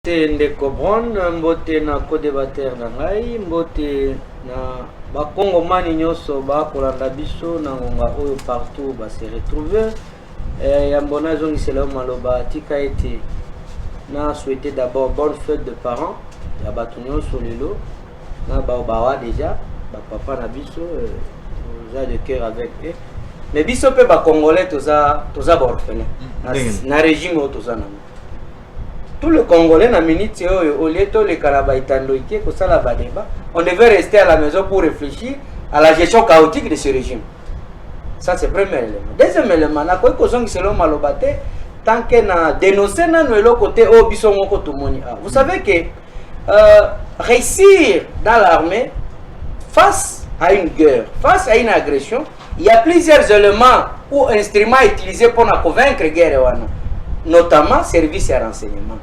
Ndeko Brown, mbote na co-débatteur na ngai, mbote na bakongomani nyonso bakolanda biso na ngonga oyo partout ba se retrouver. Yambo nazongisela maloba tika ete na souhaiter d'abord bonne fête de parents ya bato nyonso lelo na bawa déjà ba papa na biso za de cœur avec eux. Mais biso pe ba congolais toza orphelin na régime o toza na tout le Congolais na minute au lieu de le Karabaïtandoïté pour ça la débat, on devait rester à la maison pour réfléchir à la gestion chaotique de ce régime. Ça c'est le premier élément. Deuxième élément, na quoi qu'on selon malobate tant que na dénoncer na le côté au bisongo kotomoni. Vous savez que réussir dans l'armée face à une guerre, face à une agression, il y a plusieurs éléments ou instruments utilisés pour convaincre guerre wana. Notamment service et renseignement.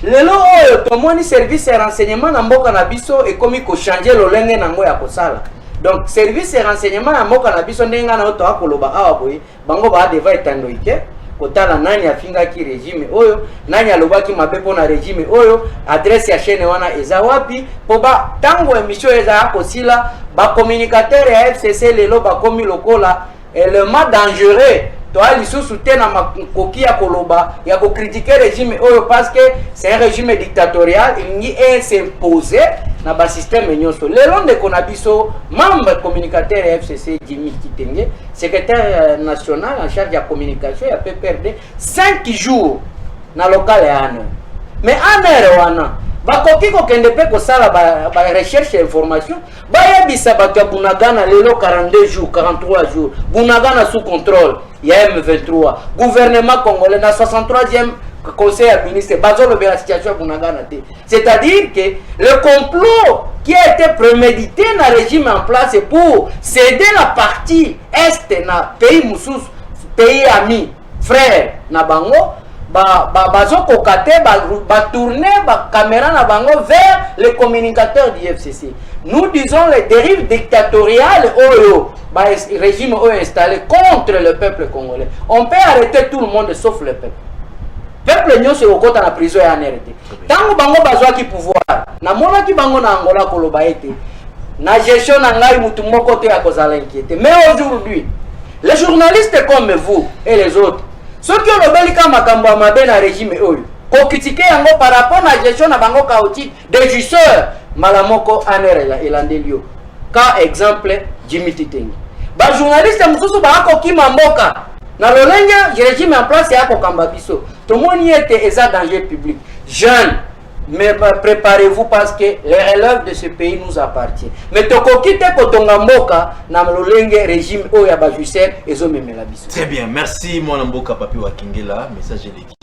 Lelo oyo tomoni service et renseignement na mboka na biso et comme ko changer lolenge nango ya kosala. Donc service et renseignement na mboka na biso ndenga na oto akoloba awa boye bango ba deva etandoike kotala nani afinga ki régime oyo nani alobaki mapepo na régime oyo adresse ya chaîne wana eza wapi po ba tango émission eza akosila ba communicateur ya FCC lelo ba komi lokola élément dangereux. Toi, ils sont soutenus dans ma coquille à Koloba, il y a critiquer le régime parce que c'est un régime dictatorial, il n'y a s'imposer dans le système. Le long de Konabiso, membre communicateur FCC Jimmy Kitenge, secrétaire national en charge de la communication, il a perdu 5 jours dans le local. Mais en Erwana, bakoki ko kende pe ko sala ba recherche information ba yebisa bato Bunagana lelo 42 jours 43 jours Bunagana sous contrôle ya M23 gouvernement congolais na 63e conseil administratif bazolo de la situation Bunagana. C'est-à-dire que le complot qui a été prémédité dans le régime en place pour céder la partie est na pays moussous pays amis frères na bango bazo kokate tourner ba caméra na bango vers les communicateurs du FCC. Nous disons les dérives dictatoriales oyo ba régime oyo installé contre le peuple congolais. On peut arrêter tout le monde sauf le peuple. Peuple nyo se okota na prison ya NRD. Tango bango bazwa ki pouvoir. Na mona ki bango na Angola koloba ete. Na gestion na ngai mutu moko te ya kozala inquiété. Mais aujourd'hui, les journalistes comme vous et les autres ceux qui ont le bel cas makambo mabe na régime oyo ko critiquer yango par rapport à la gestion na bango chaotique des justeurs malamoko anerela elandelio ka exemple Jimmy Kitenge ba journaliste mususu ba ko kima mboka na lolenge régime en place ya ko kamba biso to moni ete eza danger public jeune. Mais préparez-vous parce que les relèves de ce pays nous appartient. Mais toko kite kotonga mboka na lolenge régime oya ba jusser ezomemela biso. Très bien, merci mon mboka papi wa Kingela, message de l'équipe.